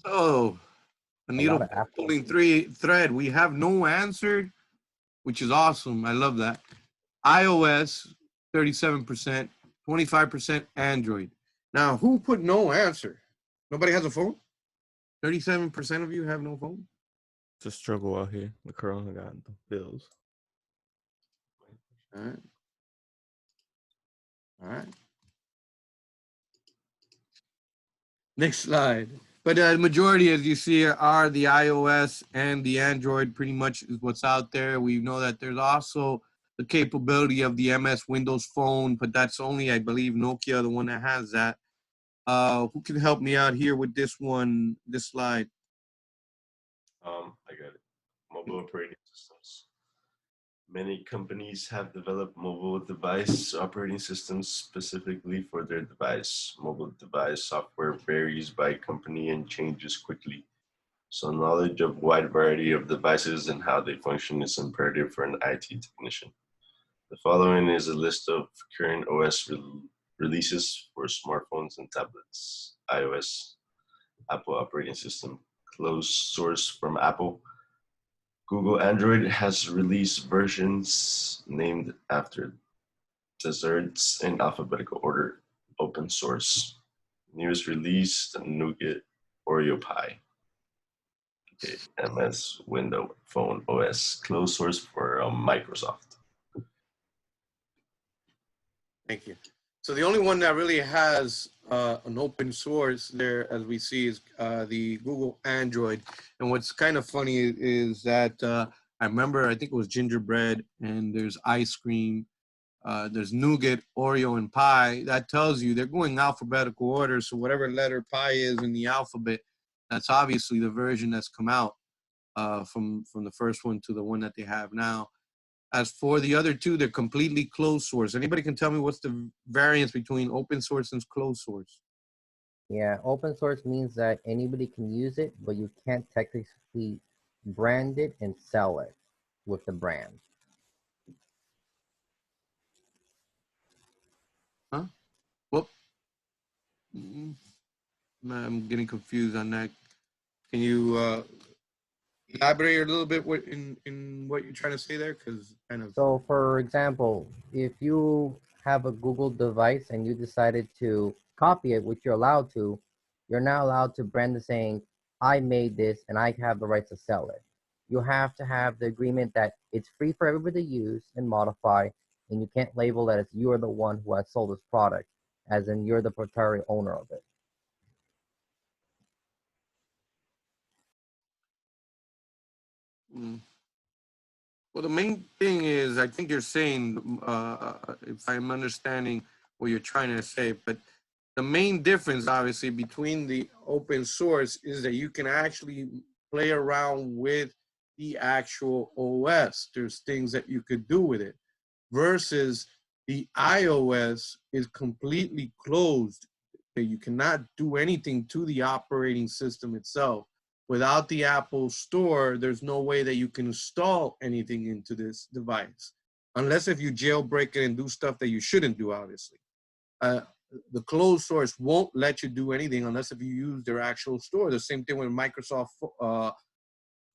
Oh, a A lot needle of Apple. pulling thread. We have no answer, which is awesome. I love that. iOS, 37%, 25% Android. Now, who put no answer? Nobody has a phone? 37% of you have no phone? It's a struggle out here. The corona got the bills. All right. All right. Next slide. But the majority, as you see, are the iOS and the Android. Pretty much is what's out there. We know that there's also the capability of the MS Windows Phone, but that's only, I believe, Nokia, the one that has that. Who can help me out here with this one, this slide? I got it. Mobile operating systems. Many companies have developed mobile device operating systems specifically for their device. Mobile device software varies by company and changes quickly. So knowledge of a wide variety of devices and how they function is imperative for an IT technician. The following is a list of current OS releases for smartphones and tablets. iOS, Apple operating system, closed source from Apple. Google Android has released versions named after desserts in alphabetical order. Open source. Newest release, the Nougat Oreo Pie. Okay, MS Windows Phone OS. Closed source for Microsoft. Thank you. So the only one that really has an open source there, as we see, is the Google Android. And what's kind of funny is that I remember, I think it was gingerbread, and there's ice cream, there's nougat, Oreo, and pie. That tells you they're going alphabetical order. So whatever letter pi is in the alphabet, that's obviously the version that's come out from the first one to the one that they have now. As for the other two, they're completely closed source. Anybody can tell me what's the variance between open source and closed source? Yeah, open source means that anybody can use it, but you can't technically brand it and sell it with the brand. Huh? Whoop. I'm getting confused on that. Can you elaborate a little bit in what you're trying to say there? Because kind of. So for example, if you have a Google device and you decided to copy it, which you're allowed to, you're now allowed to brand it saying, I made this and I have the right to sell it. You have to have the agreement that it's free for everybody to use and modify, and you can't label that as you're the one who has sold this product, as in you're the proprietary owner of it. Well, the main thing is, I think you're saying, if I'm understanding what you're trying to say, but the main difference, obviously, between the open source is that you can actually play around with the actual OS. There's things that you could do with it, versus the iOS is completely closed. You cannot do anything to the operating system itself. Without the Apple Store, there's no way that you can install anything into this device, unless if you jailbreak it and do stuff that you shouldn't do, obviously. The closed source won't let you do anything unless if you use their actual store. The same thing with Microsoft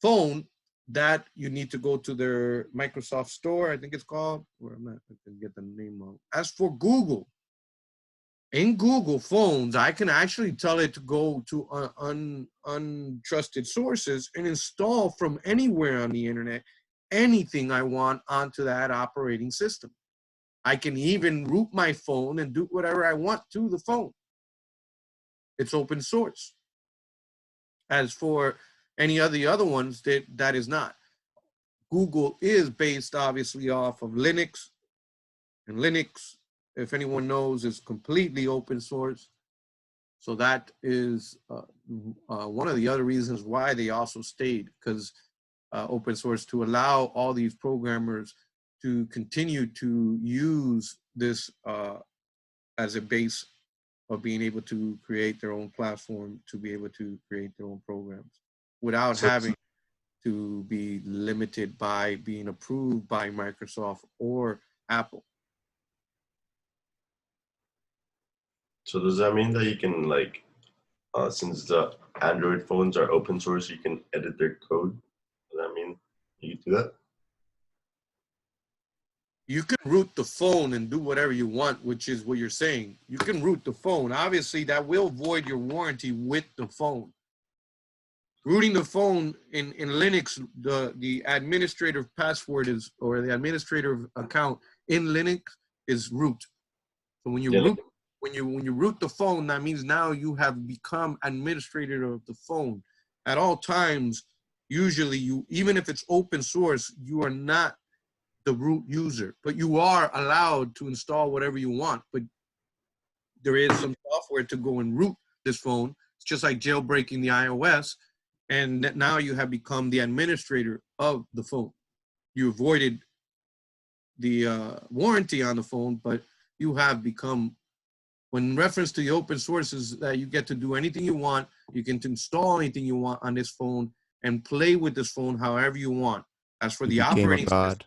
phone, that you need to go to their Microsoft store, I think it's called, or I'm not, I can get the name wrong. As for Google, in Google phones, I can actually tell it to go to untrusted sources and install from anywhere on the internet anything I want onto that operating system. I can even root my phone and do whatever I want to the phone. It's open source. As for any of the other ones, that is not. Google is based obviously off of Linux, and Linux, if anyone knows, is completely open source. So that is one of the other reasons why they also stayed, because open source, to allow all these programmers to continue to use this as a base of being able to create their own platform, to be able to create their own programs without having to be limited by being approved by Microsoft or Apple. So does that mean that you can like Since the Android phones are open source, you can edit their code. Does that mean you do that? You can root the phone and do whatever you want, which is what you're saying. You can root the phone. Obviously, that will void your warranty with the phone. Rooting the phone in Linux, the administrative password is, or the administrative account in Linux is root. So when you Yeah. root, when you root the phone, that means now you have become administrator of the phone. At all times, usually you, even if it's open source, you are not the root user, but you are allowed to install whatever you want. But there is some software to go and root this phone. It's just like jailbreaking the iOS. And now you have become the administrator of the phone. You avoided the warranty on the phone, but you have become, when reference to the open sources, that you get to do anything you want. You can install anything you want on this phone and play with this phone however you want. As for You the became a operating system, god.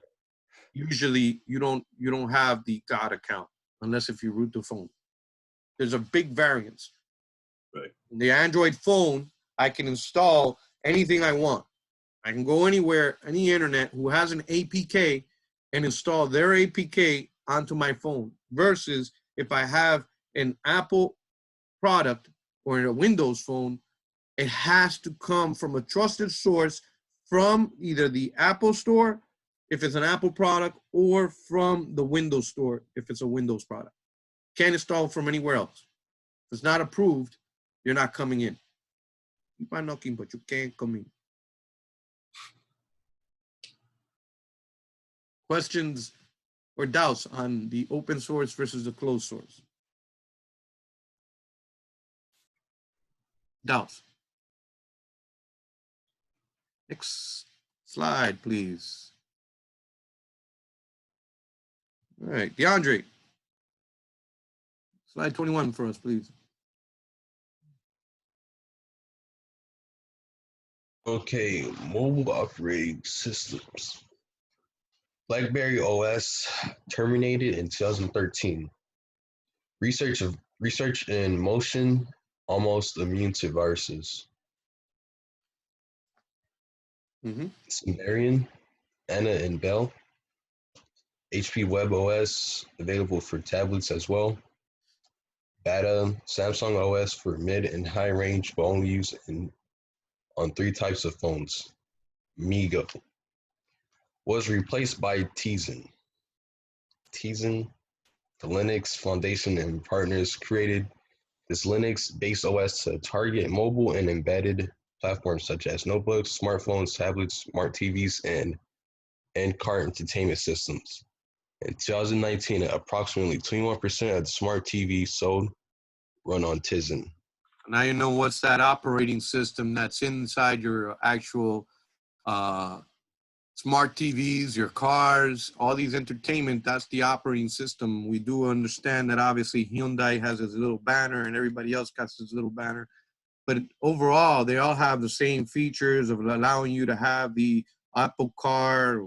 usually you don't have the God account unless if you root the phone. There's a big variance. Right. In the Android phone, I can install anything I want. I can go anywhere, any internet who has an APK and install their APK onto my phone, versus if I have an Apple product or a Windows phone, it has to come from a trusted source from either the Apple store, if it's an Apple product, or from the Windows store, if it's a Windows product. Can't install from anywhere else. If it's not approved, you're not coming in. Keep on knocking, but you can't come in. Questions or doubts on the open source versus the closed source? Doubts? Next slide, please. All right, DeAndre, slide 21 for us, please. Okay, mobile operating systems. BlackBerry OS terminated in 2013. Research in motion, almost immune to viruses. Sumerian, Anna and Bell. HP Web OS available for tablets as well. Bata, Samsung OS for mid and high range, but only used on 3 types of phones. Migo was replaced by Tizen. Tizen, the Linux Foundation and partners created this Linux-based OS to target mobile and embedded platforms such as notebooks, smartphones, tablets, smart TVs, and in-car entertainment systems. In 2019, approximately 21% of the smart TVs sold run on Tizen. Now you know what's that operating system that's inside your actual smart TVs, your cars, all these entertainment. That's the operating system. We do understand that obviously Hyundai has its little banner and everybody else got its little banner. But overall, they all have the same features of allowing you to have the Apple Car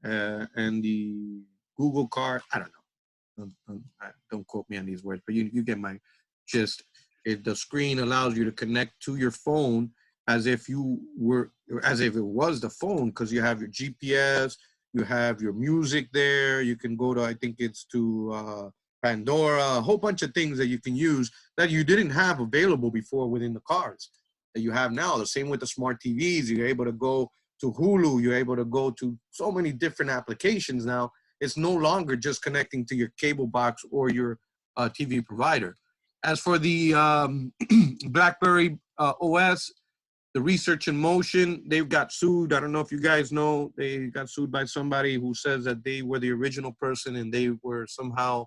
and the Google Car. I don't know. Don't quote me on these words, but you get my gist. The screen allows you to connect to your phone as if it was the phone, because you have your GPS, you have your music there. You can go to, I think it's to Pandora, a whole bunch of things that you can use that you didn't have available before within the cars that you have now. The same with the smart TVs. You're able to go to Hulu. You're able to go to so many different applications now. It's no longer just connecting to your cable box or your TV provider. As for the BlackBerry OS, the research in motion, they've got sued. I don't know if you guys know, they got sued by somebody who says that they were the original person and they were somehow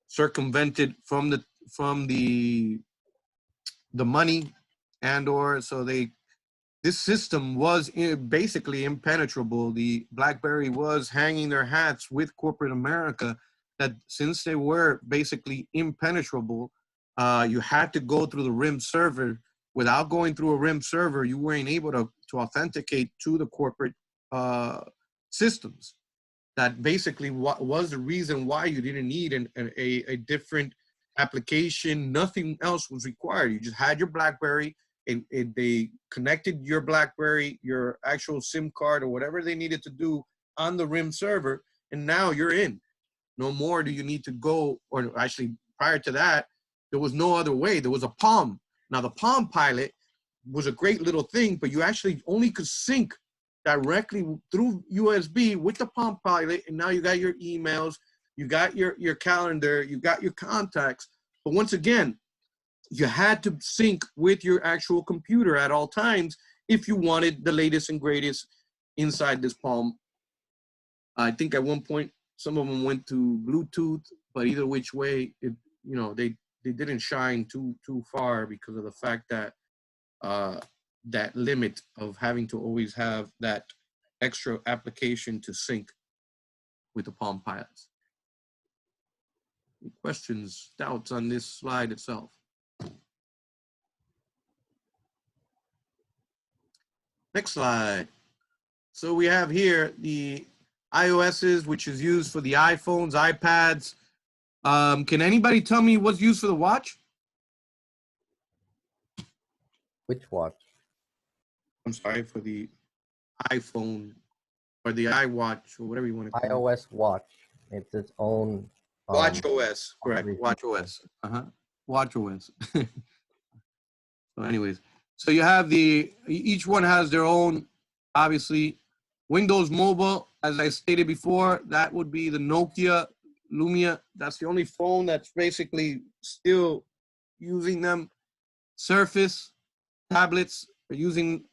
circumvented from the money, and or so this system was basically impenetrable. The BlackBerry was hanging their hats with corporate America that since they were basically impenetrable, you had to go through the RIM server. Without going through a RIM server, you weren't able to authenticate to the corporate systems. That basically was the reason why you didn't need a different application, nothing else was required. You just had your BlackBerry, and they connected your BlackBerry, your actual SIM card, or whatever they needed to do on the RIM server, and now you're in. No more do you need to go, or actually prior to that, there was no other way. There was a Palm. Now the Palm Pilot was a great little thing, but you actually only could sync directly through USB with the Palm Pilot, and now you got your emails, you got your calendar, you got your contacts. But once again, you had to sync with your actual computer at all times if you wanted the latest and greatest inside this Palm. I think at one point some of them went to Bluetooth, but either which way, it, you know, they didn't shine too far because of the fact that that limit of having to always have that extra application to sync with the Palm Pilots. Any questions, doubts on this slide itself? Next slide. So we have here the iOS's, which is used for the iPhones, iPads. Can anybody tell me what's used for the watch? Which watch? I'm sorry, for the iPhone or the iWatch or whatever you want to call it. iOS watch. It's its own. Watch OS, correct. everything. Watch OS. Watch OS. So anyways, so you have each one has their own, obviously, Windows Mobile, as I stated before, that would be the Nokia Lumia. That's the only phone that's basically still using them. Surface tablets are using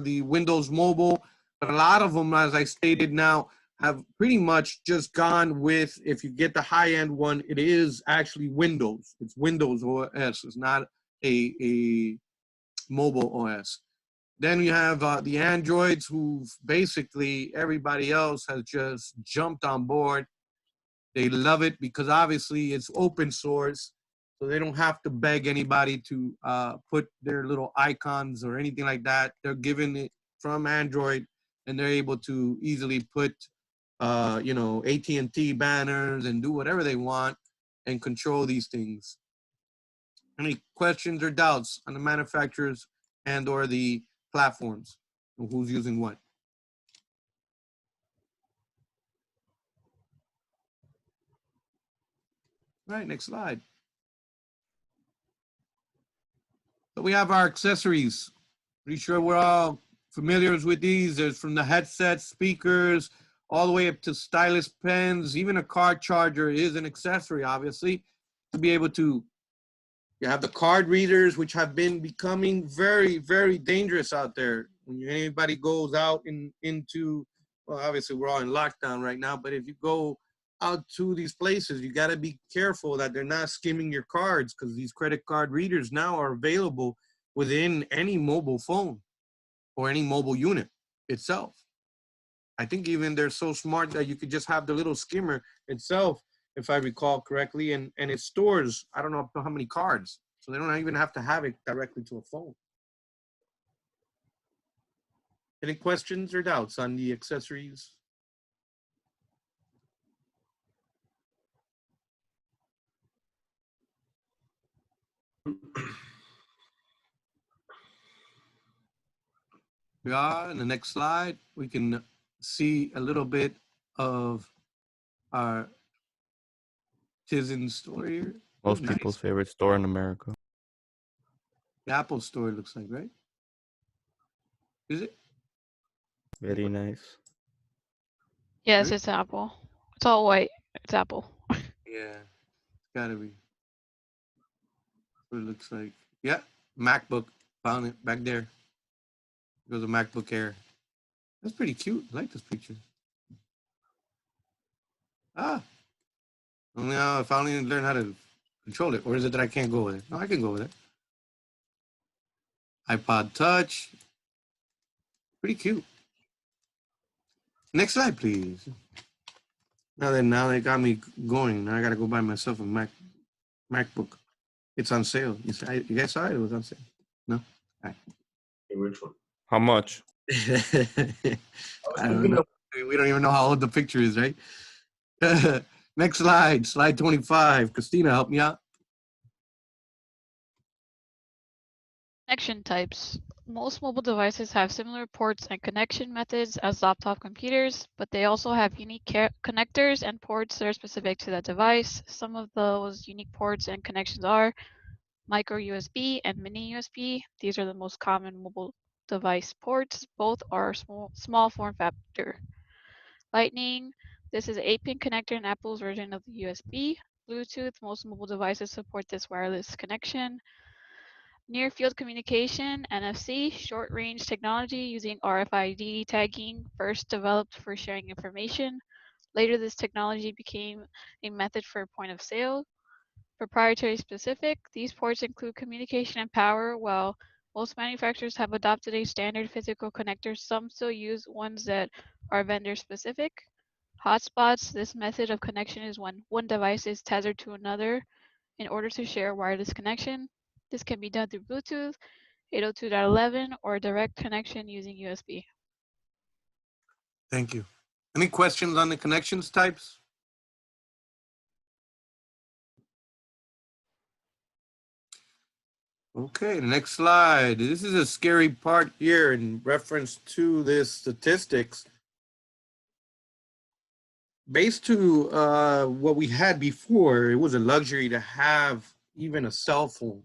the Windows Mobile, but a lot of them, as I stated now, have pretty much just gone with, if you get the high-end one, it is actually Windows. It's Windows OS. It's not a mobile OS. Then you have the Androids, who basically everybody else has just jumped on board. They love it because obviously it's open source, so they don't have to beg anybody to put their little icons or anything like that. They're given it from Android, and they're able to easily put, you know, AT&T banners and do whatever they want and control these things. Any questions or doubts on the manufacturers and or the platforms, and who's using what? All right, next slide. So we have our accessories. Pretty sure we're all familiar with these. There's from the headsets, speakers, all the way up to stylus pens. Even a car charger is an accessory, obviously, to be able to. You have the card readers, which have been becoming very, very dangerous out there. When anybody goes out into, well, obviously we're all in lockdown right now, but if you go out to these places, you got to be careful that they're not skimming your cards, because these credit card readers now are available within any mobile phone or any mobile unit itself. I think even they're so smart that you could just have the little skimmer itself, if I recall correctly, and it stores, I don't know how many cards, so they don't even have to have it directly to a phone. Any questions or doubts on the accessories? Yeah, in the next slide, we can see a little bit of our Tizen store here. Most Nice. people's favorite store in America. The Apple store, it looks like, right? Is it? Very nice. Yes, Right? it's Apple. It's all white. It's Apple. Yeah, it's gotta be. What it looks like. Yeah, MacBook. Found it back there. Goes a MacBook Air. That's pretty cute. I like this picture. Ah. Only now I finally learned how to control it. Or is it that I can't go with it? No, I can go with it. iPod Touch. Pretty cute. Next slide, please. Now they got me going. Now I gotta go buy myself a MacBook. It's on sale. You guys saw it? It was on sale. No? All right. Hey, which one? How much? I don't know. We don't even know how old the picture is, right? Next slide, slide 25. Christina, help me out. Connection types. Most mobile devices have similar ports and connection methods as laptop computers, but they also have unique connectors and ports that are specific to that device. Some of those unique ports and connections are micro USB and mini USB. These are the most common mobile device ports. Both are small form factor. Lightning. This is an 8-pin connector in Apple's version of the USB. Bluetooth. Most mobile devices support this wireless connection. Near field communication, NFC, short range technology using RFID tagging, first developed for sharing information. Later, this technology became a method for point of sale. Proprietary specific, these ports include communication and power. While most manufacturers have adopted a standard physical connector, some still use ones that are vendor specific. Hotspots, this method of connection is when one device is tethered to another in order to share a wireless connection. This can be done through Bluetooth, 802.11, or direct connection using USB. Thank you. Any questions on the connections types? Okay, the next slide. This is a scary part here in reference to this statistics. Based to what we had before, it was a luxury to have even a cell phone.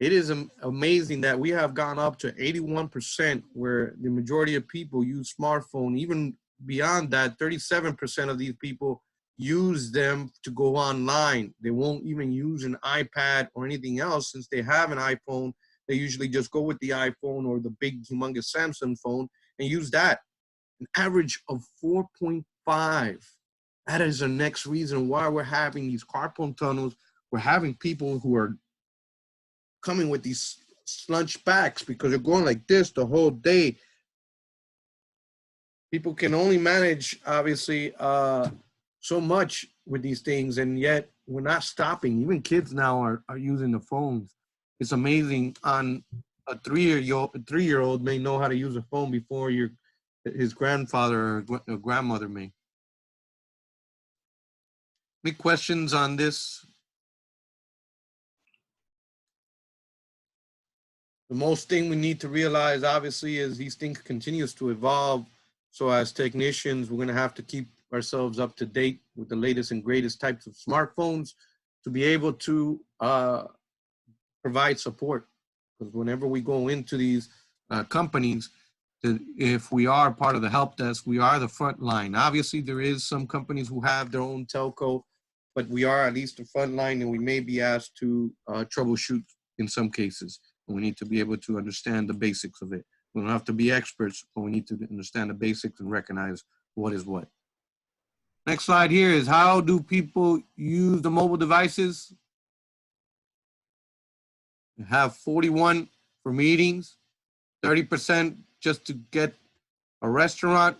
It is amazing that we have gone up to 81% where the majority of people use smartphone. Even beyond that, 37% of these people use them to go online. They won't even use an iPad or anything else. Since they have an iPhone, they usually just go with the iPhone or the big humongous Samsung phone and use that. An average of 4.5. That is the next reason why we're having these carpal tunnels. We're having people who are coming with these slunch backs because they're going like this the whole day. People can only manage, obviously, so much with these things, and yet we're not stopping. Even kids now are using the phones. It's amazing. On a three-year-old may know how to use a phone before his grandfather or grandmother may. Any questions on this? The most thing we need to realize, obviously, is these things continues to evolve. So as technicians, we're going to have to keep ourselves up to date with the latest and greatest types of smartphones to be able to provide support. Because whenever we go into these companies, if we are part of the help desk, we are the front line. Obviously, there is some companies who have their own telco, but we are at least the front line, and we may be asked to troubleshoot in some cases. We need to be able to understand the basics of it. We don't have to be experts, but we need to understand the basics and recognize what is what. Next slide here is how do people use the mobile devices? You have 41 for meetings, 30% just to get a restaurant,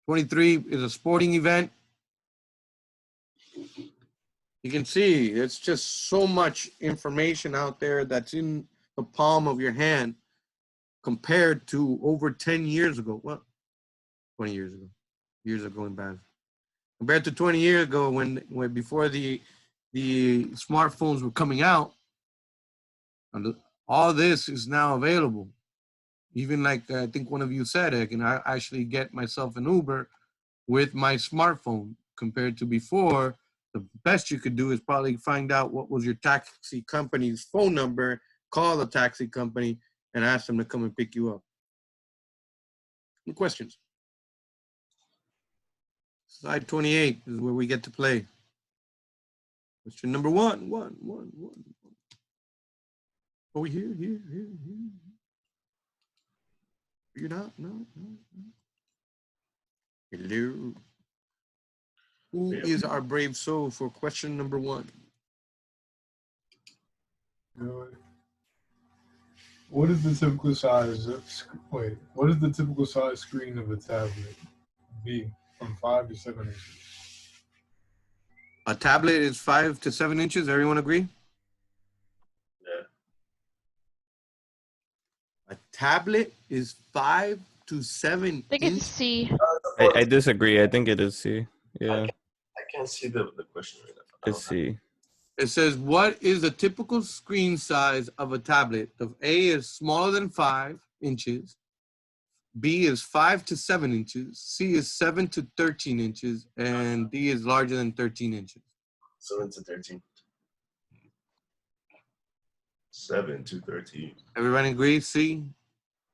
23 is a sporting event. You can see it's just so much information out there that's in the palm of your hand compared to over 10 years ago. Well, 20 years ago. Years are going bad. Compared to 20 years ago when before the smartphones were coming out, all this is now available. Even like I think one of you said, I can actually get myself an Uber with my smartphone compared to before. The best you could do is probably find out what was your taxi company's phone number, call the taxi company, and ask them to come and pick you up. Any questions? Slide 28 is where we get to play. Question number one. Oh, here. You're not? No. Hello. Who is our brave soul for question number one? What is the typical size of, what is the typical size screen of a tablet? B, from 5 to 7 inches. A tablet is 5 to 7 inches. Everyone agree? Yeah. A tablet is 5 to 7 I think inches. it's C. I disagree. I think it is C. Yeah, I can't see the question right now. it's C. It says, what is the typical screen size of a tablet? The A is smaller than 5 inches. B is 5 to 7 inches. C is 7 to 13 inches. And D is larger than 13 inches. 7 to 13. 7 to 13. Everybody agree? C?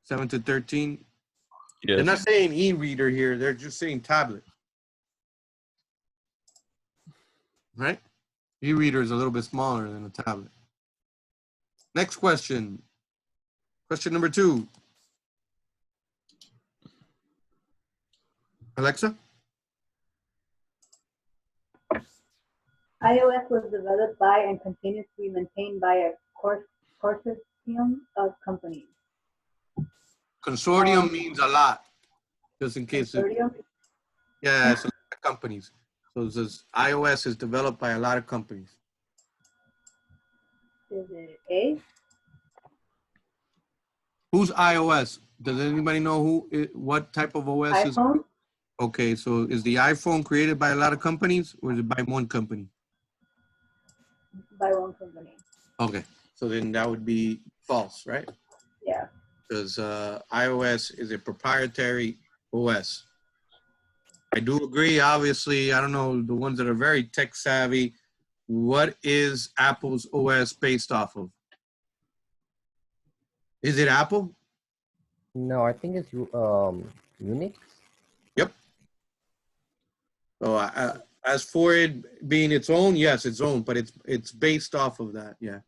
7 to 13? Yes. They're not saying e-reader here. They're just saying tablet. Right? E-reader is a little bit smaller than a tablet. Next question. Question number 2. Alexa? iOS was developed by and continues to be maintained by a consortium of companies. Consortium means a lot. Just in case. Consortium? Yeah, it's a lot of companies. So it says iOS is developed by a lot of companies. Is it A? Who's iOS? Does anybody know what type of OS is? iPhone? Okay, so is the iPhone created by a lot of companies or is it by one company? By one company. Okay, so then that would be false, right? Yeah. Because iOS is a proprietary OS. I do agree, obviously, I don't know, the ones that are very tech savvy, what is Apple's OS based off of? Is it Apple? No, I think it's Unix. Yep. So as for it being its own, yes, its own, but it's based off of that, yeah.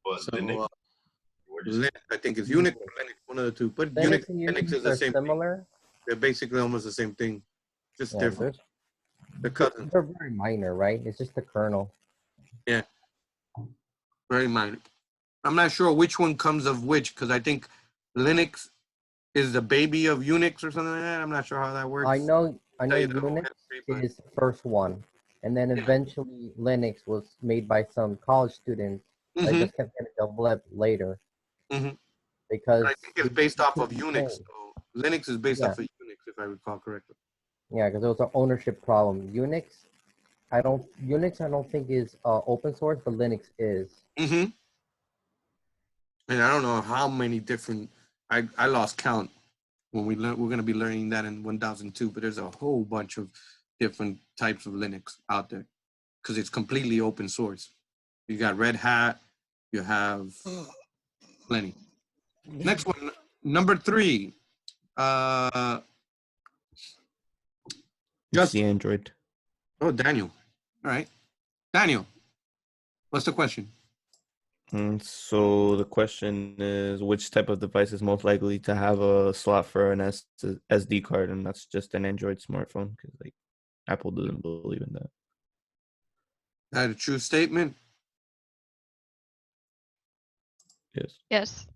But So Linux, I think it's Unix or Linux, one of the two. But Linux Unix and is Unix the are same thing. similar. They're basically almost the same thing, just Yeah, different. They're cousins. they're very minor, right? It's just the kernel. Yeah, very minor. I'm not sure which one comes of which because I think Linux is the baby of Unix or something like that. I'm not sure how that works. I know Tell you the whole Unix history, but- is the first one, and then eventually Linux was made by some college students that Mhm, just kept getting developed later. mhm. Because I think it's based off of Unix. Same. So Linux is based Yeah. off of Unix, if I recall correctly. Yeah, because it was an ownership problem. Unix, I don't think is open source, but Linux is. Mm-hmm. And I don't know how many different. I lost count when we learn. We're going to be learning that in 1002, but there's a whole bunch of different types of Linux out there because it's completely open source. You got Red Hat. You have plenty. Next one, number 3. Just the Android. Oh, Daniel. All right, Daniel. What's the question? So the question is, which type of device is most likely to have a slot for an SD card, and that's just an Android smartphone because like Apple doesn't believe in that. That a true statement? Yes. Yes.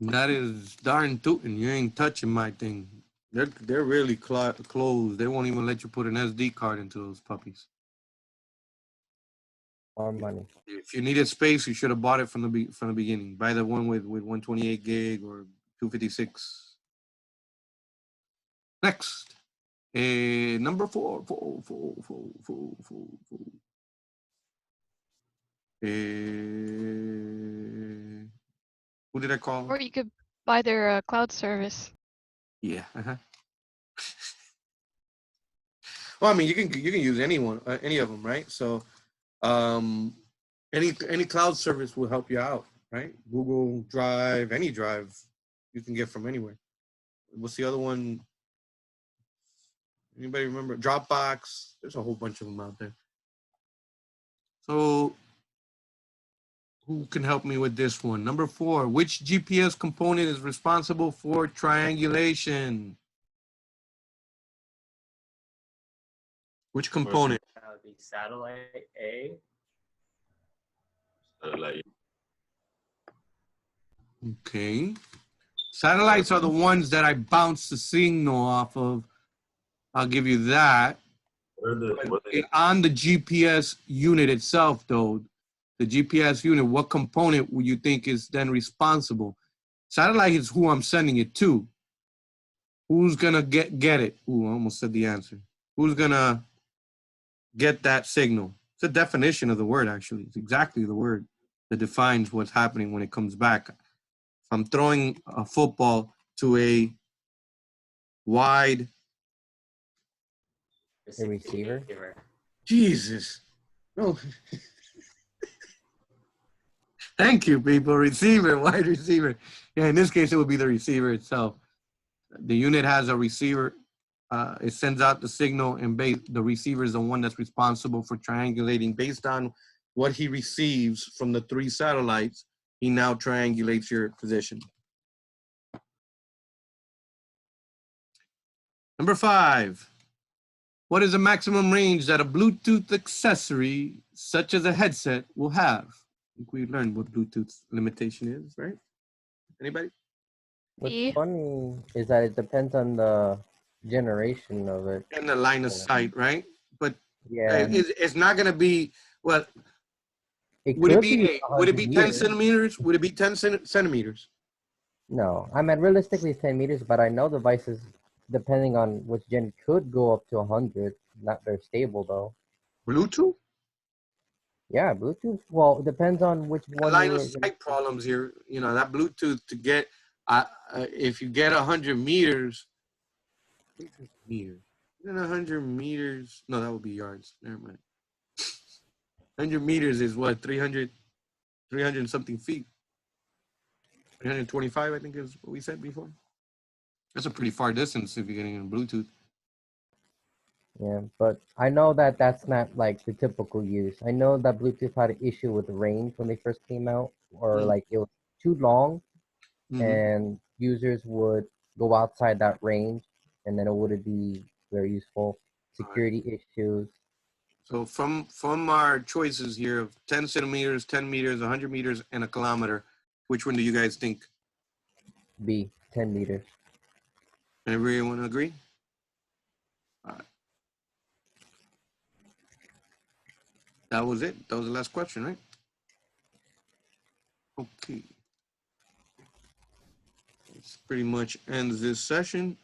That is darn tootin'. You ain't touching my thing. They're really closed. They won't even let you put an SD card into those puppies. More money. If you needed space, you should have bought it from the beginning. Buy the one with 128 gig or 256. Next, number 4. Who did I call? Or you could buy their cloud service. Yeah. Well, I mean, you can use any of them, right? So, any cloud service will help you out, right? Google Drive, any drive you can get from anywhere. What's the other one? Anybody remember? Dropbox. There's a whole bunch of them out there. So, who can help me with this one? Number 4. Which GPS component is responsible for triangulation? Which component? The satellite A. Satellite. Okay. Satellites are the ones that I bounce the signal off of. I'll give you that. On the GPS unit itself, though, the GPS unit, what component would you think is then responsible? Satellite is who I'm sending it to. Who's gonna get it? Ooh, I almost said the answer. Who's gonna get that signal? It's a definition of the word, actually. It's exactly the word that defines what's happening when it comes back. If I'm throwing a football to a wide, A receiver. Jesus. No. Thank you, people. Receiver, wide receiver. Yeah, in this case, it would be the receiver itself. The unit has a receiver. It sends out the signal, and the receiver is the one that's responsible for triangulating based on what he receives from the 3 satellites. He now triangulates your position. Number 5. What is the maximum range that a Bluetooth accessory, such as a headset, will have? I think we learned what Bluetooth limitation is, right? Anybody? What's E. funny is that it depends on the generation of it. And the line of sight, right? But Yeah, it's not going to be, well, it would it could be be 100 10 meters. centimeters? Would it be 10 centimeters? No, I mean realistically it's 10 meters, but I know devices, depending on which gen, could go up to 100. Not very stable though. Bluetooth? Yeah, Bluetooth. Well, it depends on which one Line you of were. sight problems here. You know, that Bluetooth to get, if you get 100 meters, meters. Then 100 meters, no, that would be yards. Never mind. 100 meters is what, 300 and something feet. 325, I think is what we said before. That's a pretty far distance if you're getting in Bluetooth. Yeah, but I know that that's not like the typical use. I know that Bluetooth had an issue with range when they first came out, or like it was too long, and users would go outside that range, and then it wouldn't be very useful. Security issues. So from our choices here of 10 centimeters, 10 meters, 100 meters, and a kilometer, which one do you guys think? B, 10 meters. Everyone agree? All right. That was it. That was the last question, right? Okay. This pretty much ends this session.